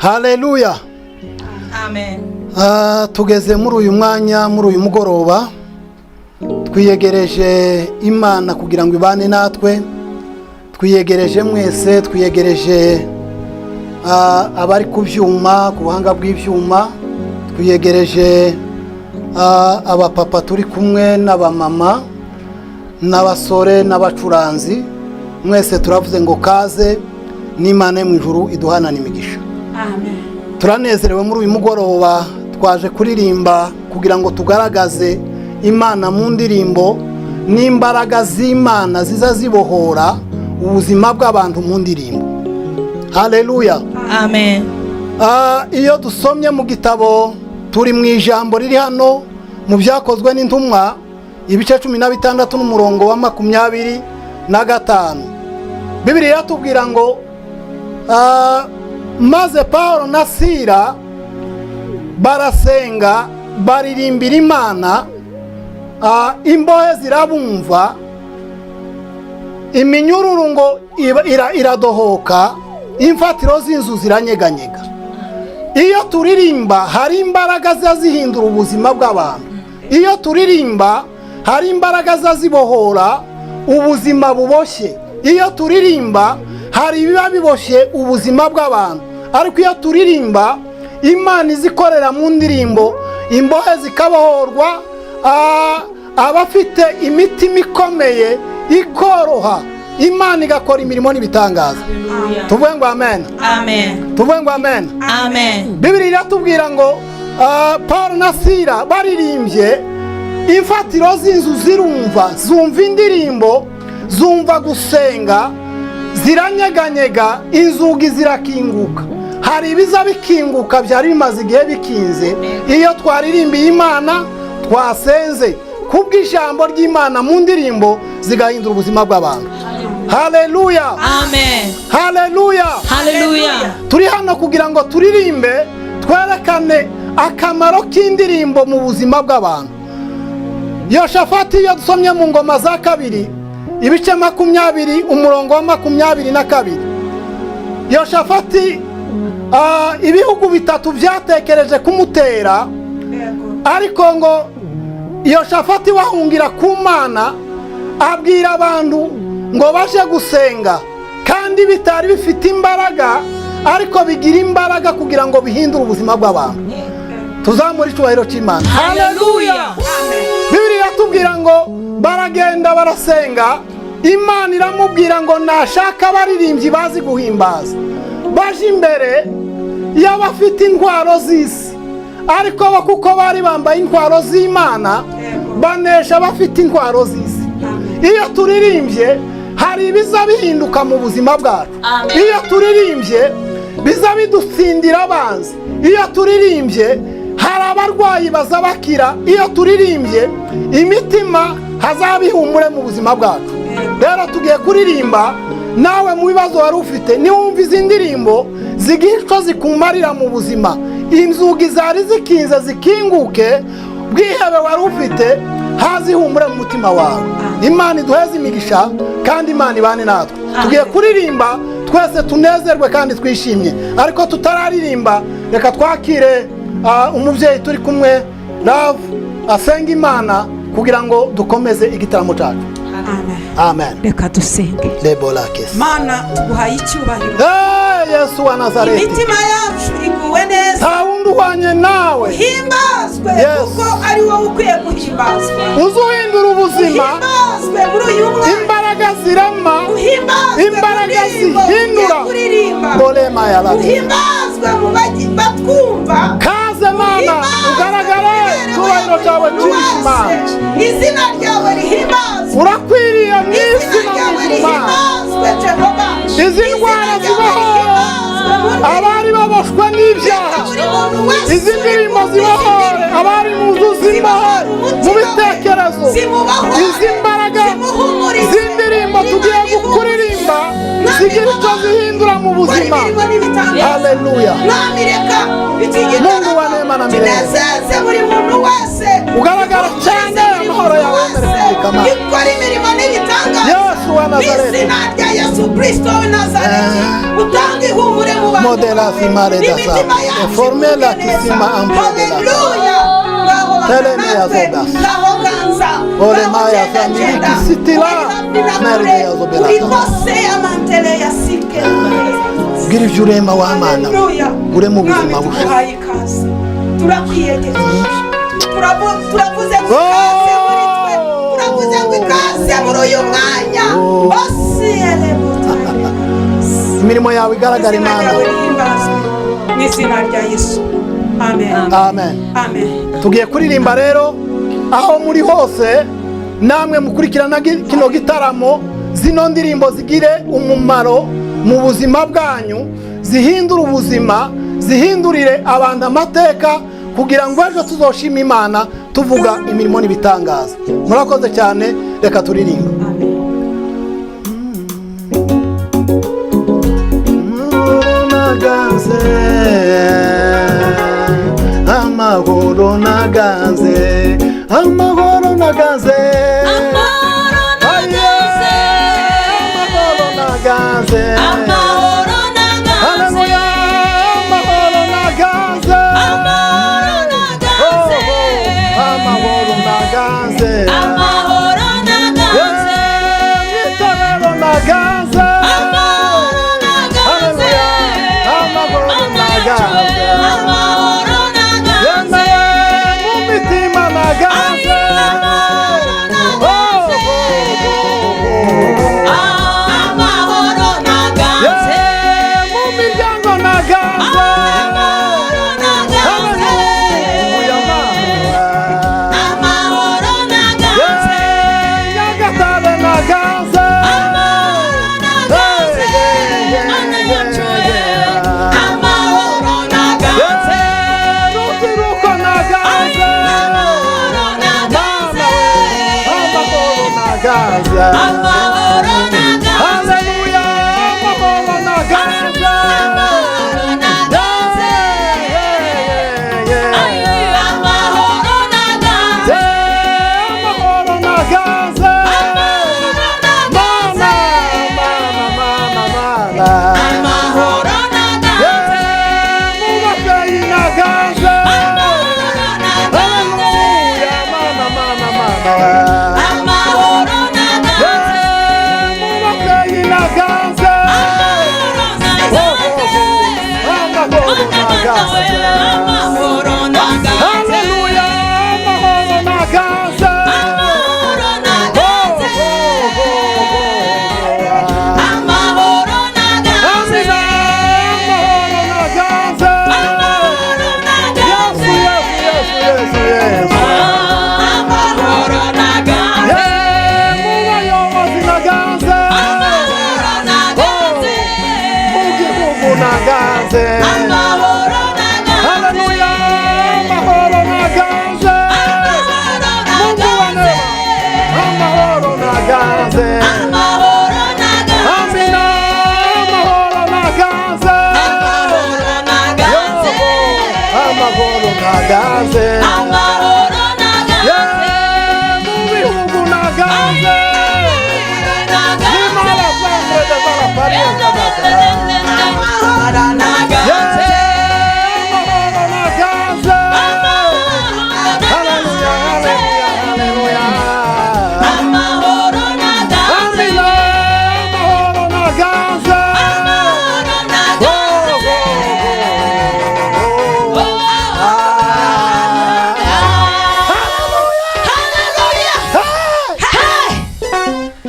Haleluya. Amen. Tugeze muri uyu mwanya, muri uyu mugoroba, twiyegereje Imana kugira ngo ibane natwe, twiyegereje mwese, twiyegereje abari ku byuma, ku buhanga bw'ibyuma, twiyegereje abapapa turi kumwe n'abamama n'abasore n'abacuranzi, mwese turavuze ngo kaze n'Imana yo mu ijuru iduhanane imigisha. Amen. Turanezerewe muri uyu mugoroba, twaje kuririmba kugira ngo tugaragaze Imana mu ndirimbo n'imbaraga z'Imana ziza zibohora ubuzima bw'abantu mu ndirimbo. Haleluya. Amen. Iyo dusomye mu gitabo, turi mu ijambo riri hano mu byakozwe n'intumwa ibice 16 n'umurongo wa 25, Bibiliya yatubwira ngo maze Paulo na Sila barasenga, baririmbira Imana, imbohe zirabumva, iminyururu ngo iradohoka, imfatiro z'inzu ziranyeganyega. Iyo turirimba hari imbaraga zihindura ubuzima bw'abantu. Iyo turirimba hari imbaraga zibohora ubuzima buboshye. Iyo turirimba hari ibiba biboshye ubuzima bw'abantu. Ariko iyo turirimba, Imana izikorera mu ndirimbo, imbohe zikabohorwa, abafite imitima ikomeye ikoroha, Imana igakora imirimo n'ibitangaza. Tuvuge ngo amen. Amen. Tuvuge ngo amen. Amen. Bibiliya iratubwira ngo Paulo na Sila baririmbye, imfatiro z'inzu zirumva, zumva indirimbo, zumva gusenga, ziranyeganyega, inzugi zirakinguka. Hari ibiza bikinguka byari bimaze igihe bikinze, iyo twaririmbiye Imana, twasenze kubw'ijambo ry'Imana mu ndirimbo, zigahindura ubuzima bw'abantu. Haleluya. Amen. Haleluya. Haleluya. Turi hano kugira ngo turirimbe, twerekane akamaro k'indirimbo mu buzima bw'abantu. Yoshafati iyo dusomye mu ngoma za kabiri ibice 20 umurongo wa 22, Yoshafati ibihugu bitatu byatekereje kumutera, ariko ngo Yoshafati wahungira ku Mana, abwira abantu ngo baje gusenga, kandi bitari bifite imbaraga, ariko bigira imbaraga kugira ngo bihindure ubuzima bw'abantu. Tuzamura icyubahiro cy'Imana. Haleluya. Bibiliya yatubwira ngo baragenda barasenga, Imana iramubwira ngo nashaka abaririmbyi bazi guhimbaza, baje imbere y'abafite intwaro z'isi, ariko kuko bari bambaye intwaro z'Imana, banesha bafite intwaro z'isi. Iyo turirimbye hari ibiza bihinduka mu buzima bwacu. Iyo turirimbye biza bidutsindira abanzi. Iyo turirimbye hari abarwayi baza bakira. Iyo turirimbye imitima hazabihumure mu buzima bwacu. Rero tugiye kuririmba, nawe mu bibazo wari ufite, niwumva izi ndirimbo zigira icyo zikumarira mu buzima, inzugi zari zikinze zikinguke, bwihebe wari ufite hazihumure mu mutima wawe. Imana iduheze imigisha kandi Imana ibane natwe. Tugiye kuririmba twese tunezerwe kandi twishimye, ariko tutararirimba reka twakire umubyeyi turi kumwe, Love, asenga Imana kugira ngo dukomeze igitaramo cyacu. Amen. Amen. Reka dusenge. Mana, tuguhaye icyubahiro. Yesu wa Nazareti, Imitima yacu iguwe neza, nta wundi uhwanye nawe. himbazwe kuko ari wowe ukwiye guhimbazwa. Uzuhindura ubuzima, Uhimbazwe muri uyu mwaka, imbaraga zirama, imbaraga zihindura. Bolema ya Rabbi, uhimbazwe mu batwumva. kaze Mana, ugaragare icyubahiro cyawe cyinshi Mana. Izina ryawe rihimbazwe, Urakwiriye mu isi izina no ryawe mu ijuru Mana. rihimbazwe Jehova. Izi ndwara zibohore abari baboshwe n'ibyaha, izi ndirimbo zibohore abari mu nzu z'imbohore mu bitekerezo, izi mbaraga z'indirimbo tugiye kuririmba zigira icyo zihindura mu buzima. Haleluya. Mungu wa neema na milele, ugaragara cyane amahoro yawe yemere kubika amazi. ikora imirimo n'ibitangaza. Yesu wa Nazareti. Izina rya Yesu Kristo w'i Nazareti. Utanga ihumure mu bantu Modela bawe. simare da N'imitima sa. yacu Formela ikugwe neza. kisima ampodela. Haleluya. Ngaho Teleme ya natwe, zodas. ngaho ganza. Ole Ngaho maya genda, famili genda. kisitila. Uri hafi na Merde kure. ya zobela. Uri hose amantele ya sike. Gira ivyo urema w'Imana. Haleluya. Ure mu buzima Mwami, busha. tuguhaye ikaze. Turakwiyegereje. Turavuze ngo ikaze muri twe. Turavuze ngo ikaze muri uyu mwanya. Osiyele butare. Imirimo yawe igaragara Izina Imana. ryawe rihimbazwe. Mu izina rya Yesu. Amen. Amen. Amen. Tugiye kuririmba rero aho muri hose namwe mukurikirana kino gitaramo, zino ndirimbo zigire umumaro mu buzima bwanyu, zihindura ubuzima, zihindurire abantu amateka, kugira ngo ejo tuzoshima Imana tuvuga imirimo n'ibitangaza. Murakoze cyane, reka turirimba. Amahoro nagaze, amahoro nagaze, amahoro nagaze, amahoro nagaze, haleluya, amahoro nagaze, amahoro nagaze, amahoro nagaze, amahoro nagaze, itorero nagaze, amahoro nagaze, amahoro nagaze.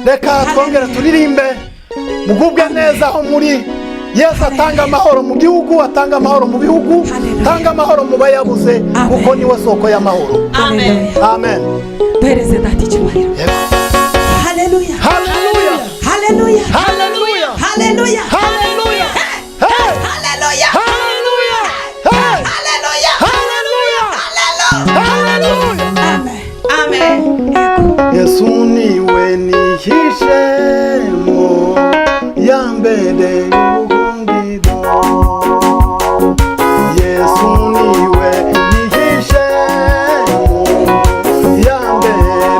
Reka twongere turirimbe, mugubwe neza aho muri. Yesu atanga amahoro mu gihugu, atanga amahoro mu bihugu, atanga amahoro mu bayabuze, kuko niwe soko y'amahoro. Amen. Amen. Duhereze data icyubahiro. Haleluya. Haleluya. Haleluya. Haleluya. Haleluya. Haleluya. Haleluya. Haleluya. Haleluya. Haleluya. Haleluya. Amen. Amen. Yesu niwe nihishemo yambere y'ubuhungiro. Yesu niwe nihishemo yambere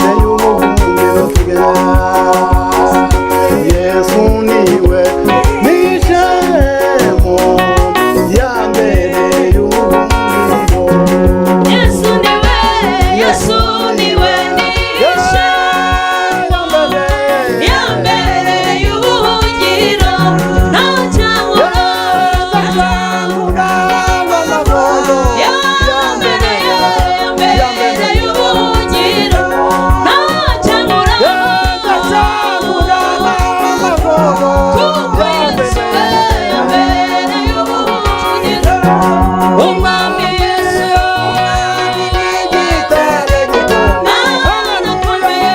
umwami Yesu, umwami ni igitare gikomeye,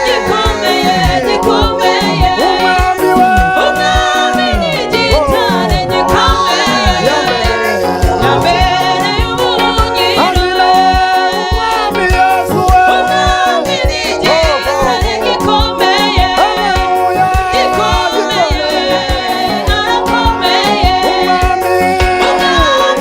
gikomeye, gikomeye, umwami we, umwami ni igitare gikomeye, yambereye ubuhungiro, umwami Yesu we, umwami ni igitare gikomeye, gikomeye, arakomeye, umwami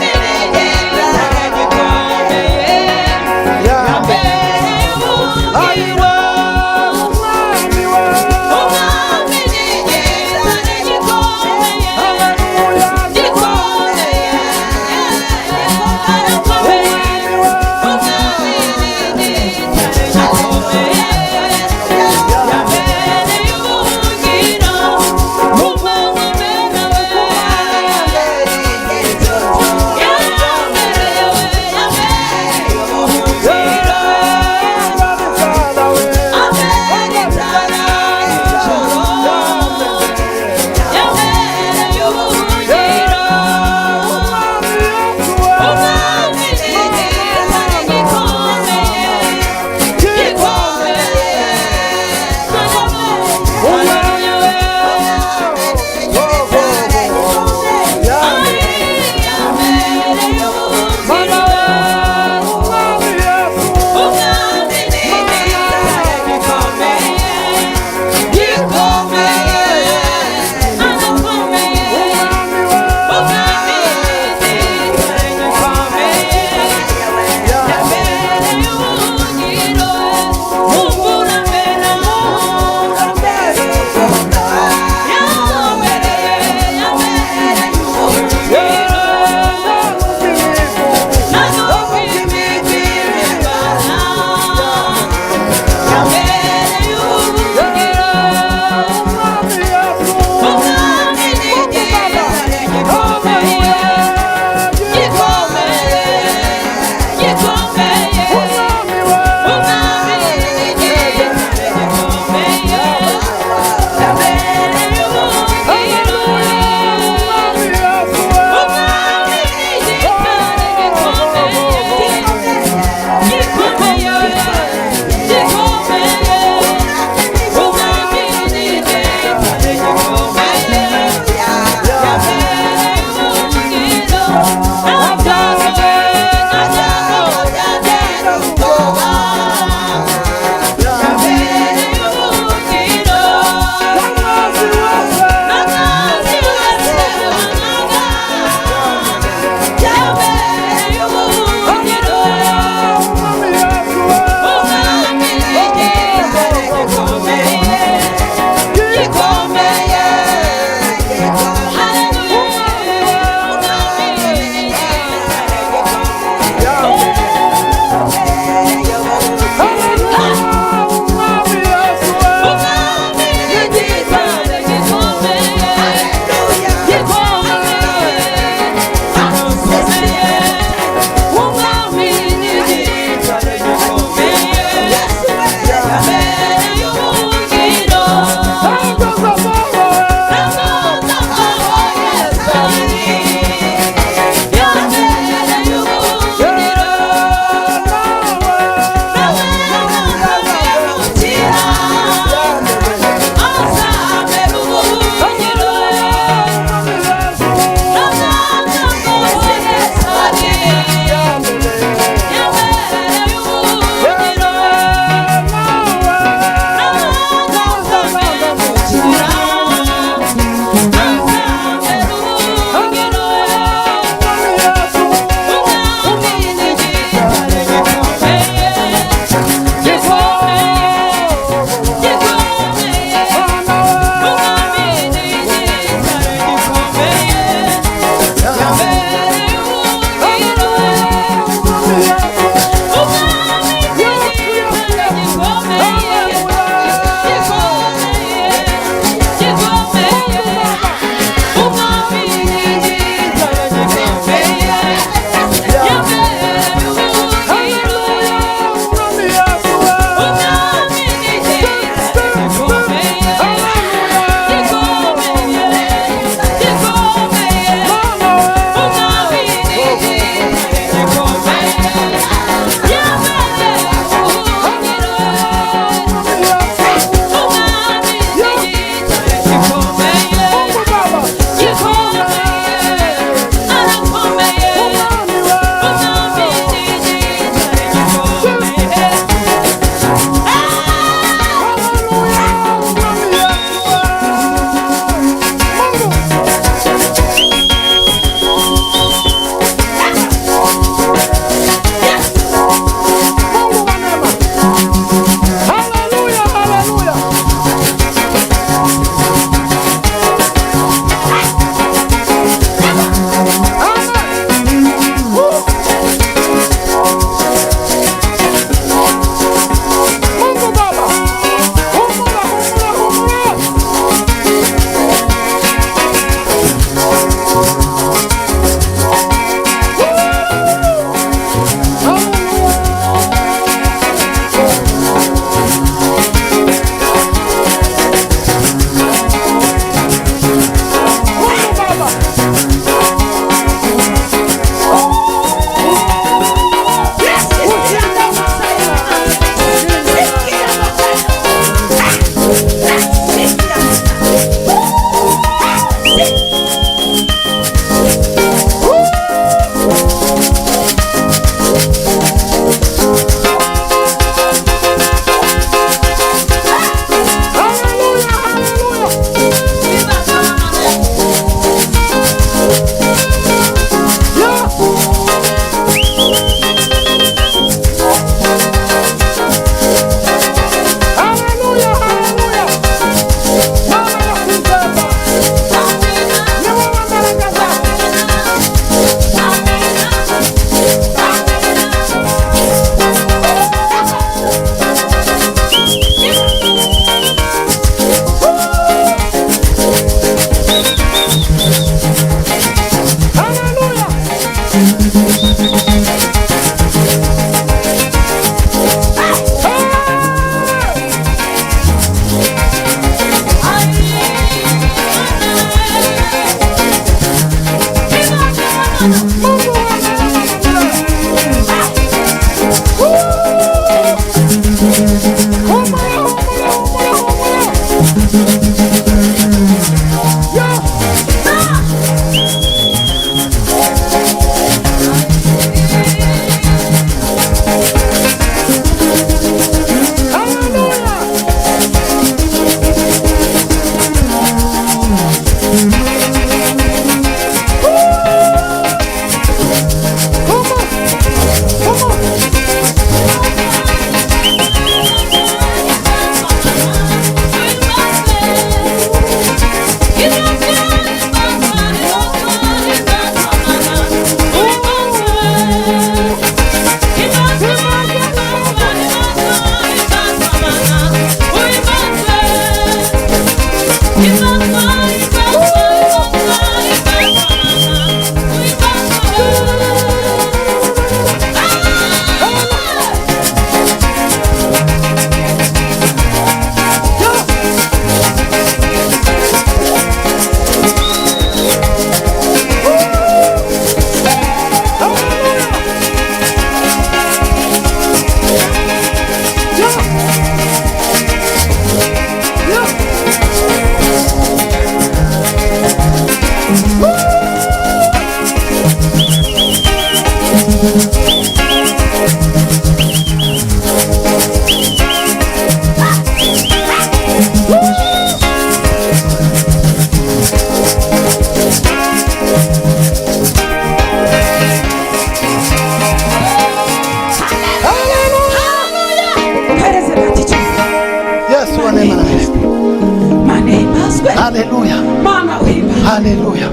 Haleluya. Mana wimba. Haleluya.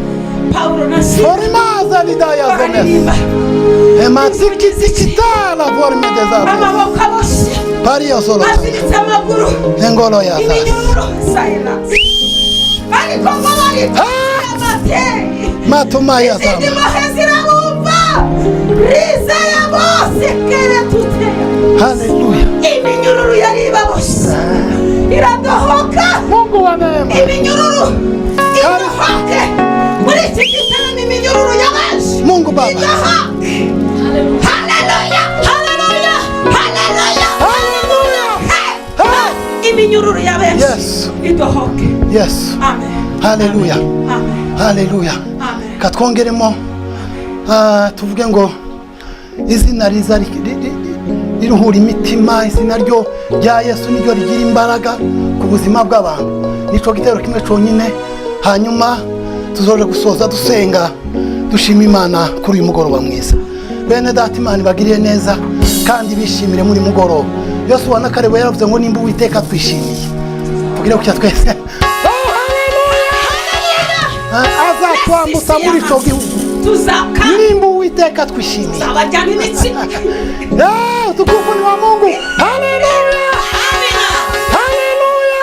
Paulo nasi. Orimaza lidaya zenes. Ematikitala vorme desabes. Mama wakaboshi. Paria solo. Aziritse amaguru. Engolo ya sas. Iminyururu silence. Ariko bari amateye. Matumaya zama. zama. Zimahezira bumva. Riza ya bose kere tute. Haleluya. Iminyururu yari baboshi. Iradohoka. Mungu wa neema. Iminyururu idohoke. Muri iki gitaramo iminyururu yabaje. Mungu Baba. Idohoke. Haleluya. Haleluya. Haleluya. Haleluya. Iminyururu yabaje. Yes. Idohoke. Yes. Amen. Haleluya. Amen. Haleluya. Amen. Katwongeremo tuvuge ngo izina riza riruhura imitima, izina ryo rya Yesu niryo rigira imbaraga ku buzima bw'abantu. Nico gitero kimwe cyonyine, hanyuma tuzoje gusoza dusenga dushima Imana kuri uyu mugoroba mwiza. Bene data, Imana bagiriye neza kandi bishimire muri mugoroba. Yesu wa nakarebo yaravuze ngo nimba Uwiteka twishimiye tugire ku cyatwese azatwambutsa muri ico gihugu. Tuzaka. Nimba Uwiteka twishimiye Abajyana imitsi. Utukufu ni wa Mungu. Haleluya. Haleluya.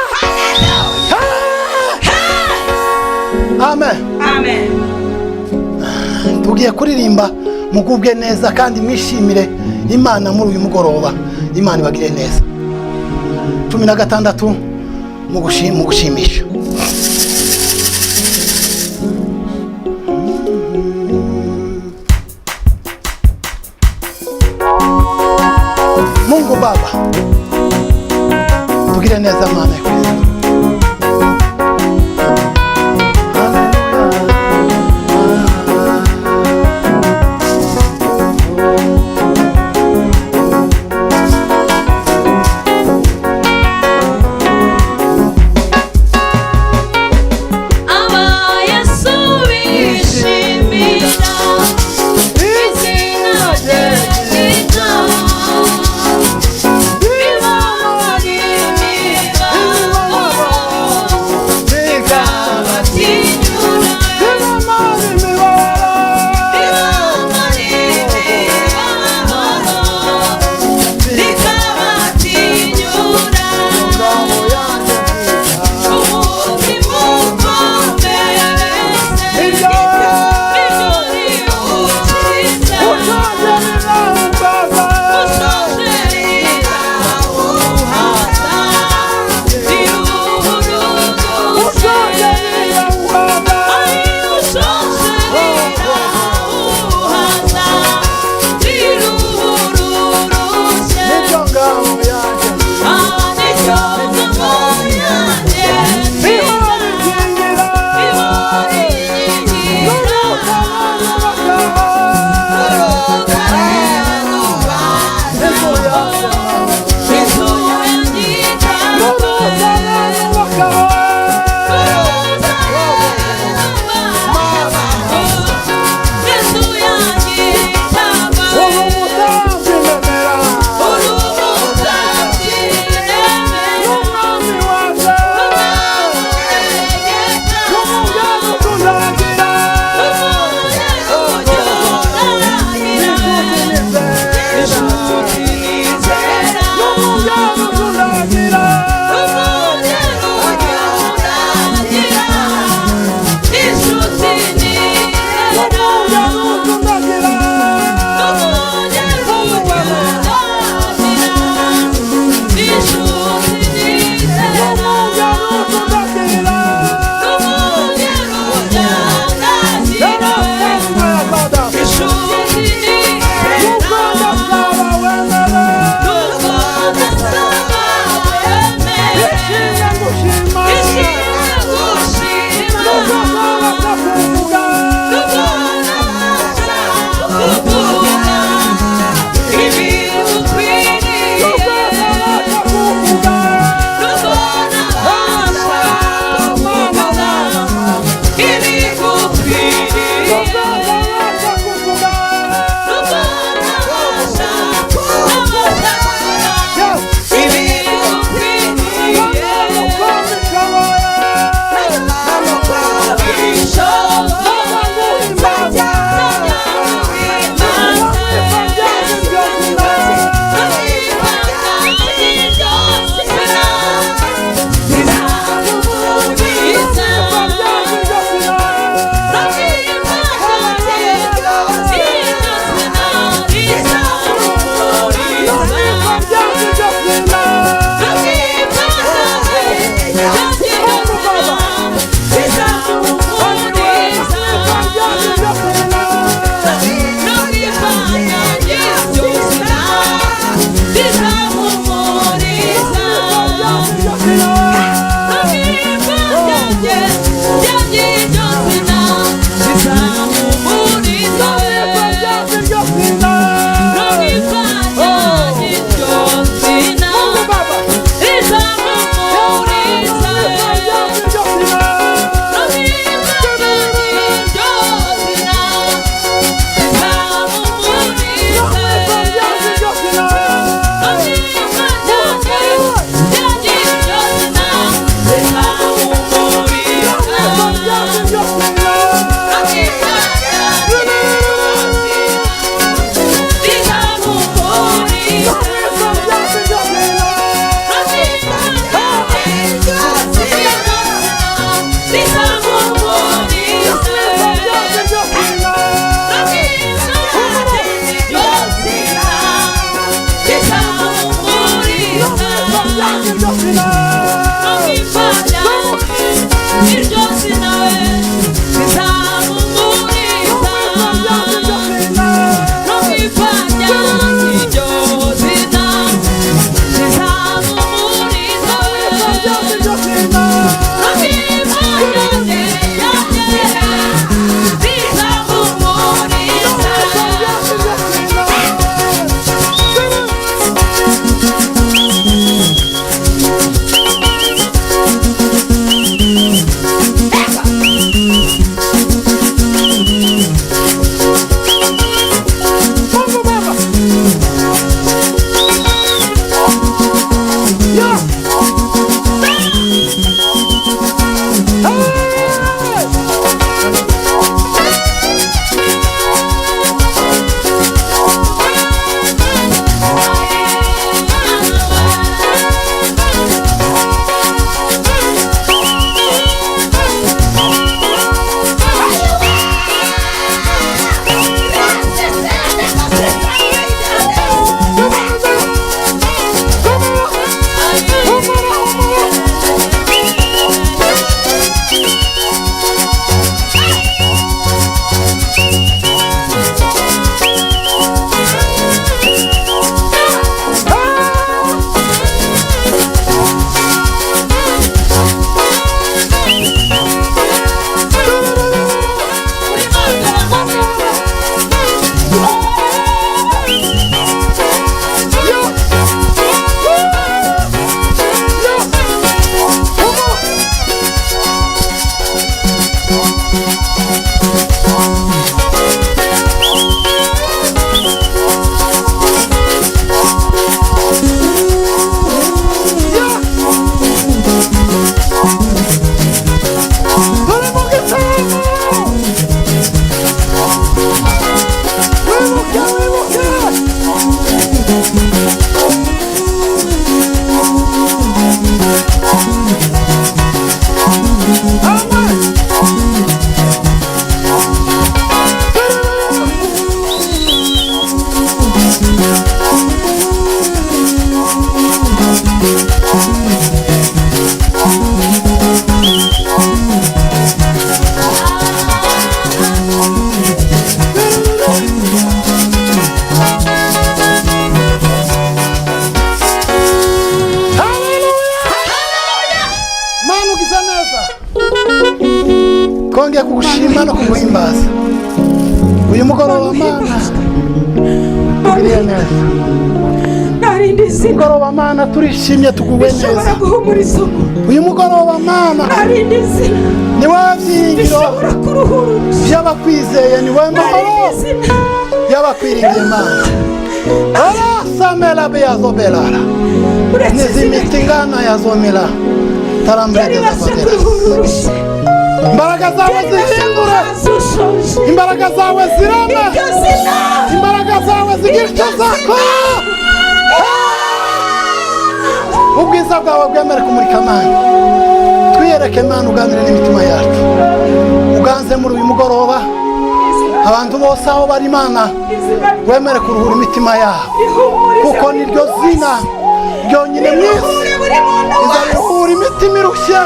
Amen. Amen. Tugiye kuririmba mugubwe neza kandi mwishimire Imana muri uyu mugoroba. Imana ibagire neza. 16 mu gushimisha. Mungu Baba, tugire neza Mana ya Kristo. Oh mugoroba mana tugiriye neza narindi zina mugoroba mana turishimye tuguwe bishobora neza guhumuriza umuntu uyu mugoroba mana narindi zina ni wowe byiringiro bishobora kuruhura by'abakwizeye ni wowe mahoro narindi zina y'abakwiringiye mana ala samela beyazobelara uretse nizimiti ngana yazomera tarambrege zavadera imbaraga zawe zihindure imbaraga zawe zirame imbaraga zawe zigira icyo zakora ubwiza bwawe bwemere kumurika mana twiyereke mana uganire n'imitima yacu uganze muri uyu mugoroba abantu bose aho bari mana wemere kuruhura imitima yabo kuko niryo zina ryonyine mu isi rizaruhura imitima irushye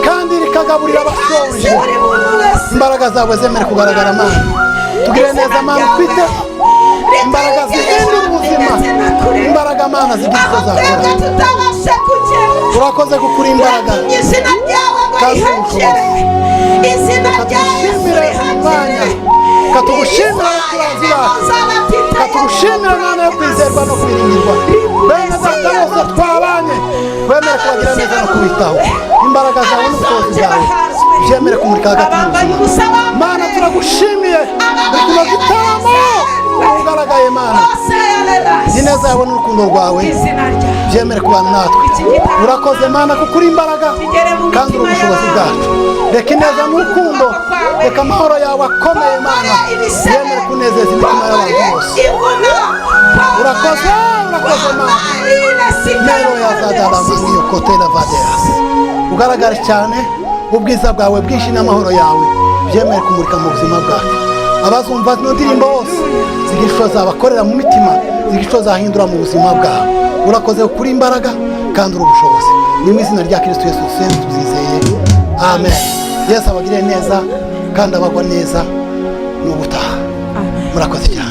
kandi rikagaburira abashonje imbaraga zawe zemere kugaragara mana tugire neza mana twite imbaraga zihindura ubuzima imbaraga mana zigira icyo zakora urakoze gukura imbaraga kandi ubushobozi katugushimire umwanya katugushimire abakuranzi bacu katugushimire mana yo kwizerwa no kwiringirwa bene data bose twabanye wemere kubagira neza no kubitaho imbaraga zawe n'ubushobozi bwawe byemere kumurika hagati mu buzima mana turagushimiye uri kuno gitaramo ugaragaye mana ineza yawe n'urukundo rwawe byemere kubana natwe urakoze mana kuko uri imbaraga kandi uri ubushobozi bwacu reka ineza n'urukundo reka amahoro yawe akomeye mana byemere kunezeza imitima y'abantu bose urakoze mana mero yazadarama niyo kotera vaderas ugaragare cyane ubwiza bwawe bwinshi n'amahoro yawe byemere kumurika mu buzima bwacu abazumva zino ndirimbo bose zigira icyo zabakorera mu mitima zigira icyo zahindura mu buzima bwawe urakoze kuri imbaraga kandi uri ubushobozi ni mu izina rya Kristo Yesu dusenze tuzizeye amen Yesu abagire neza kandi abagwa neza n'ubutaha murakoze cyane.